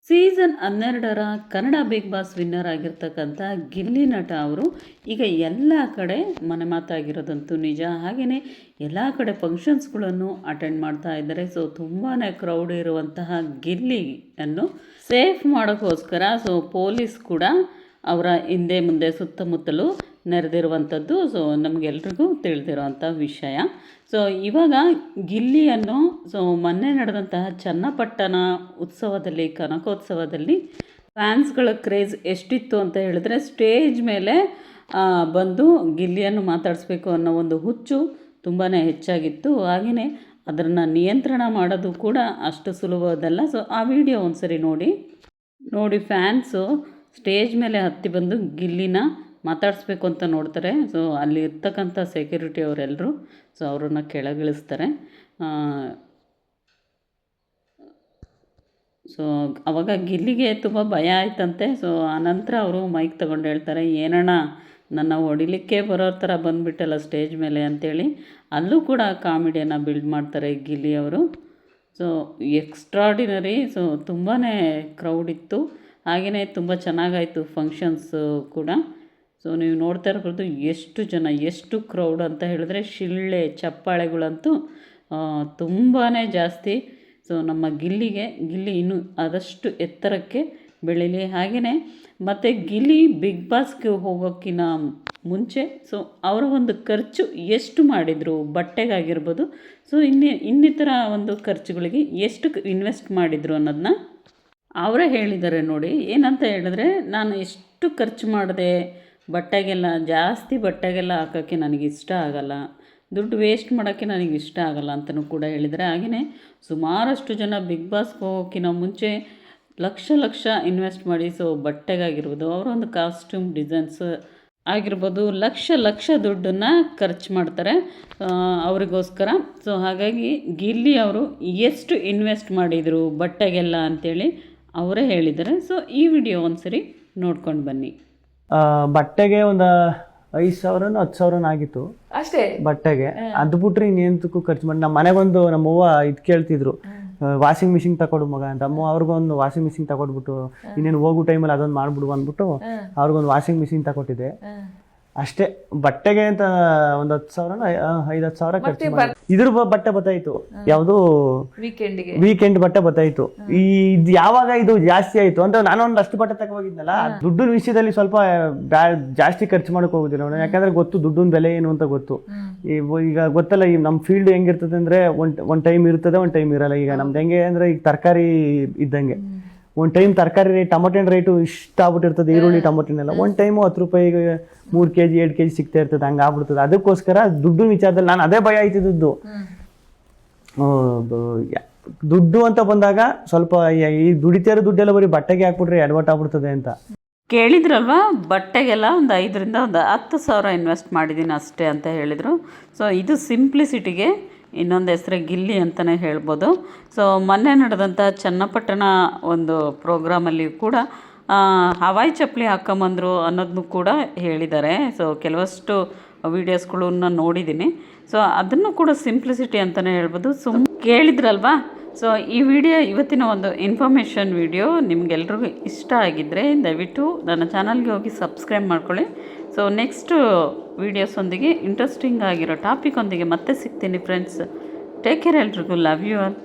Season 12ರ Kannada Bigg Boss winner ಆಗಿರ್ತಕ್ಕಂಥ ಗಿಲ್ಲಿ ನಟ ಅವರು ಈಗ ಎಲ್ಲ ಕಡೆ ಮನೆ ಮಾತಾಗಿರೋದಂತೂ ನಿಜ. ಹಾಗೆಯೇ ಎಲ್ಲ ಕಡೆ ಫಂಕ್ಷನ್ಸ್ಗಳನ್ನು ಅಟೆಂಡ್ ಮಾಡ್ತಾ ಇದ್ದಾರೆ. ಸೊ ತುಂಬಾ ಕ್ರೌಡ್ ಇರುವಂತಹ ಗಿಲ್ಲಿಯನ್ನು ಸೇಫ್ ಮಾಡೋಕ್ಕೋಸ್ಕರ ಪೊಲೀಸ್ ಕೂಡ ಅವರ ಹಿಂದೆ ಮುಂದೆ ಸುತ್ತಮುತ್ತಲೂ ನೆರೆದಿರುವಂಥದ್ದು ನಮಗೆಲ್ರಿಗೂ ತಿಳಿದಿರುವಂಥ ವಿಷಯ. ಇವಾಗ ಗಿಲ್ಲಿಯನ್ನು ಮೊನ್ನೆ ನಡೆದಂತಹ ಚನ್ನಪಟ್ಟಣ ಉತ್ಸವದಲ್ಲಿ, ಕನಕೋತ್ಸವದಲ್ಲಿ ಫ್ಯಾನ್ಸ್ಗಳ ಕ್ರೇಜ್ ಎಷ್ಟಿತ್ತು ಅಂತ ಹೇಳಿದ್ರೆ, ಸ್ಟೇಜ್ ಮೇಲೆ ಬಂದು ಗಿಲ್ಲಿಯನ್ನು ಮಾತಾಡಿಸ್ಬೇಕು ಅನ್ನೋ ಒಂದು ಹುಚ್ಚು ತುಂಬಾ ಹೆಚ್ಚಾಗಿತ್ತು. ಹಾಗೆಯೇ ಅದನ್ನು ನಿಯಂತ್ರಣ ಮಾಡೋದು ಕೂಡ ಅಷ್ಟು ಸುಲಭದಲ್ಲ. ಆ ವಿಡಿಯೋ ಒಂದ್ಸರಿ ನೋಡಿ ಫ್ಯಾನ್ಸು ಸ್ಟೇಜ್ ಮೇಲೆ ಹತ್ತಿ ಬಂದು ಗಿಲ್ಲಿನ ಮಾತಾಡಿಸ್ಬೇಕು ಅಂತ ನೋಡ್ತಾರೆ. ಅಲ್ಲಿ ಇರ್ತಕ್ಕಂಥ ಸೆಕ್ಯೂರಿಟಿ ಅವರೆಲ್ಲರೂ ಅವರನ್ನು ಕೆಳಗಿಳಿಸ್ತಾರೆ. ಆವಾಗ ಗಿಲ್ಲಿಗೆ ತುಂಬ ಭಯ ಆಯ್ತಂತೆ. ಆನಂತರ ಅವರು ಮೈಕ್ ತಗೊಂಡು ಹೇಳ್ತಾರೆ, ಏನಣ್ಣ ನನ್ನ ಹೊಡಿಲಿಕ್ಕೆ ಬರೋ ಥರ ಬಂದುಬಿಟ್ಟಲ್ಲ ಸ್ಟೇಜ್ ಮೇಲೆ ಅಂಥೇಳಿ. ಅಲ್ಲೂ ಕೂಡ ಕಾಮಿಡಿಯನ್ನು ಬಿಲ್ಡ್ ಮಾಡ್ತಾರೆ ಗಿಲ್ಲಿ ಅವರು. ಎಕ್ಸ್ಟ್ರಾಡಿನರಿ. ತುಂಬಾ ಕ್ರೌಡ್ ಇತ್ತು. ಹಾಗೆಯೇ ತುಂಬ ಚೆನ್ನಾಗಾಯಿತು ಫಂಕ್ಷನ್ಸು ಕೂಡ. ನೀವು ನೋಡ್ತಾ ಇರ್ಬೋದು ಎಷ್ಟು ಜನ, ಎಷ್ಟು ಕ್ರೌಡ್ ಅಂತ ಹೇಳಿದ್ರೆ ಶಿಳ್ಳೆ ಚಪ್ಪಾಳೆಗಳಂತೂ ತುಂಬಾ ಜಾಸ್ತಿ. ನಮ್ಮ ಗಿಲ್ಲಿ ಇನ್ನೂ ಆದಷ್ಟು ಎತ್ತರಕ್ಕೆ ಬೆಳೀಲಿ. ಹಾಗೆಯೇ ಮತ್ತು ಗಿಲ್ಲಿ ಬಿಗ್ ಬಾಸ್ಗೆ ಹೋಗೋಕ್ಕಿಂತ ಮುಂಚೆ ಅವರ ಒಂದು ಖರ್ಚು ಎಷ್ಟು ಮಾಡಿದರು, ಬಟ್ಟೆಗಾಗಿರ್ಬೋದು, ಇನ್ನಿತರ ಒಂದು ಖರ್ಚುಗಳಿಗೆ ಎಷ್ಟು ಇನ್ವೆಸ್ಟ್ ಮಾಡಿದರು ಅನ್ನೋದನ್ನ ಅವರೇ ಹೇಳಿದ್ದಾರೆ ನೋಡಿ. ಏನಂತ ಹೇಳಿದ್ರೆ, ನಾನು ಎಷ್ಟು ಖರ್ಚು ಮಾಡಿದೆ ಜಾಸ್ತಿ ಬಟ್ಟೆಗೆಲ್ಲ ಹಾಕೋಕ್ಕೆ ನನಗಿಷ್ಟ ಆಗಲ್ಲ, ದುಡ್ಡು ವೇಸ್ಟ್ ಮಾಡೋಕ್ಕೆ ನನಗಿಷ್ಟ ಆಗಲ್ಲ ಅಂತಲೂ ಕೂಡ ಹೇಳಿದ್ದಾರೆ. ಹಾಗೆಯೇ ಸುಮಾರಷ್ಟು ಜನ ಬಿಗ್ ಬಾಸ್ಗೆ ಹೋಗೋಕ್ಕಿಂತ ಮುಂಚೆ ಲಕ್ಷ ಇನ್ವೆಸ್ಟ್ ಮಾಡಿ ಬಟ್ಟೆಗಾಗಿರ್ಬೋದು, ಅವರೊಂದು ಕಾಸ್ಟ್ಯೂಮ್ ಡಿಸೈನ್ಸ್ ಆಗಿರ್ಬೋದು, ಲಕ್ಷ ದುಡ್ಡನ್ನು ಖರ್ಚು ಮಾಡ್ತಾರೆ ಅವರಿಗೋಸ್ಕರ. ಹಾಗಾಗಿ ಗಿಲ್ಲಿ ಅವರು ಎಷ್ಟು ಇನ್ವೆಸ್ಟ್ ಮಾಡಿದರು ಬಟ್ಟೆಗೆಲ್ಲ ಅಂಥೇಳಿ ಅವರೇ ಹೇಳಿದ್ದಾರೆ. ಈ ವಿಡಿಯೋ ಒಂದ್ಸರಿ ನೋಡ್ಕೊಂಡು ಬನ್ನಿ. ಬಟ್ಟೆಗೆ ಒಂದು 5,000 10,000 ಆಗಿತ್ತು ಅಷ್ಟೇ ಬಟ್ಟೆಗೆ. ಅದು ಬಿಟ್ರೆ ಇನ್ನೇಂತಕ್ಕೂ ಖರ್ಚು ಮಾಡಿ ನಮ್ಮ ಮನೆಗೊಂದು ನಮ್ಮವ್ವ ಇದು ಕೇಳ್ತಿದ್ರು, ವಾಷಿಂಗ್ ಮಿಷಿನ್ ತಗೊಡು ಮಗ ಅಂತ. ಅವ್ರಿಗೊಂದು ವಾಷಿಂಗ್ ಮಿಷಿನ್ ತಗೊಟ್ಬಿಟ್ಟು ಇನ್ನೇನು ಹೋಗೋ ಟೈಮಲ್ಲಿ ಅದೊಂದು ಮಾಡ್ಬಿಡು ಅಂದ್ಬಿಟ್ಟು ಅವ್ರಿಗೊಂದು ವಾಷಿಂಗ್ ಮಿಷಿನ್ ತಗೊಟ್ಟಿದ್ದೆ ಅಷ್ಟೇ. ಬಟ್ಟೆಗೆ ಅಂತ ಒಂದು 10,000 5-10 ಸಾವಿರ ಖರ್ಚು ಮಾಡಿ ಇದ್ರ ಬಟ್ಟೆ ಬತ್ತಾಯ್ತು. ಯಾವುದು ವೀಕೆಂಡ್ ಬಟ್ಟೆ ಬತ್ತಾಯ್ತು. ಇದು ಯಾವಾಗ ಇದು ಜಾಸ್ತಿ ಆಯ್ತು ಅಂತ ನಾನು ಅಷ್ಟು ಬಟ್ಟೆ ತಗೋಗಿದ್ನಲ್ಲ, ದುಡ್ಡಿನ ವಿಷಯದಲ್ಲಿ ಸ್ವಲ್ಪ ಜಾಸ್ತಿ ಖರ್ಚು ಮಾಡಕ್ ಹೋಗುದಿಲ್ಲ. ಯಾಕಂದ್ರೆ ಗೊತ್ತು ದುಡ್ಡಿನ ಬೆಲೆ ಏನು ಅಂತ ಗೊತ್ತು. ಈಗ ಗೊತ್ತಲ್ಲ, ಈ ನಮ್ಮ ಫೀಲ್ಡ್ ಹೆಂಗಿರ್ತದೆ ಅಂದ್ರೆ ಒಂದ್ ಟೈಮ್ ಇರ್ತದೆ, ಒಂದ್ ಟೈಮ್ ಇರಲ್ಲ. ಈಗ ನಮ್ದು ಹೆಂಗೆ ಅಂದ್ರೆ ಈಗ ತರಕಾರಿ ಇದ್ದಂಗೆ, ಒಂದು ಟೈಮ್ ತರಕಾರಿ ರೇಟ್, ಟೊಮೊಟೊ ರೇಟು ಇಷ್ಟ ಆಗ್ಬಿಟ್ಟಿರ್ತದೆ, ಈರುಳ್ಳಿ ಟೊಮೊಟೊನೆಲ್ಲ. ಒಂದು ಟೈಮು 10 ರೂಪಾಯಿಗೆ 3 kg 2 kg ಸಿಗ್ತಾ ಇರ್ತದೆ, ಹಂಗೆ ಆಗ್ಬಿಡ್ತದೆ. ಅದಕ್ಕೋಸ್ಕರ ದುಡ್ಡು ವಿಚಾರದಲ್ಲಿ ನಾನು ಅದೇ ಭಯ ಆಯ್ತಿದ್ದು. ದುಡ್ಡು ಅಂತ ಬಂದಾಗ ಸ್ವಲ್ಪ ಈ ದುಡಿತಾರ ದುಡ್ಡೆಲ್ಲ ಬರೀ ಬಟ್ಟೆಗೆ ಹಾಕ್ಬಿಟ್ರೆ ಎಡವಟ್ ಆಗ್ಬಿಡ್ತದೆ ಅಂತ. ಕೇಳಿದ್ರಲ್ವಾ, ಬಟ್ಟೆಗೆಲ್ಲ ಒಂದು 5,000 ರಿಂದ 10,000 ಇನ್ವೆಸ್ಟ್ ಮಾಡಿದ್ದೀನಿ ಅಷ್ಟೇ ಅಂತ ಹೇಳಿದರು. ಇದು ಸಿಂಪ್ಲಿಸಿಟಿಗೆ ಇನ್ನೊಂದು ಹೆಸರೇ ಗಿಲ್ಲಿ ಅಂತಲೇ ಹೇಳ್ಬೋದು. ಮೊನ್ನೆ ನಡೆದಂಥ ಚನ್ನಪಟ್ಟಣ ಒಂದು ಪ್ರೋಗ್ರಾಮಲ್ಲಿ ಕೂಡ ಹವಾಯಿ ಚಪ್ಪಲಿ ಹಾಕ್ಕೊಂಬಂದರು ಅನ್ನೋದನ್ನು ಕೂಡ ಹೇಳಿದ್ದಾರೆ. ಕೆಲವಷ್ಟು ವೀಡಿಯೋಸ್ಗಳನ್ನ ನೋಡಿದ್ದೀನಿ. ಅದನ್ನು ಕೂಡ ಸಿಂಪ್ಲಿಸಿಟಿ ಅಂತಲೇ ಹೇಳ್ಬೋದು. ಕೇಳಿದ್ರಲ್ವಾ. ಈ ವಿಡಿಯೋ, ಇವತ್ತಿನ ಒಂದು ಇನ್ಫಾರ್ಮೇಷನ್ ವಿಡಿಯೋ ನಿಮಗೆಲ್ರಿಗೂ ಇಷ್ಟ ಆಗಿದ್ದರೆ ದಯವಿಟ್ಟು ನನ್ನ ಚಾನಲ್ಗೆ ಹೋಗಿ ಸಬ್ಸ್ಕ್ರೈಬ್ ಮಾಡ್ಕೊಳ್ಳಿ. ನೆಕ್ಸ್ಟ್ ವೀಡಿಯೋಸೊಂದಿಗೆ ಇಂಟ್ರೆಸ್ಟಿಂಗ್ ಆಗಿರೋ ಟಾಪಿಕ್ ಒಂದಿಗೆ ಮತ್ತೆ ಸಿಗ್ತೀನಿ ಫ್ರೆಂಡ್ಸ್. Take care. ಎಲ್ರಿಗೂ ಲವ್ ಯು ಆಲ್.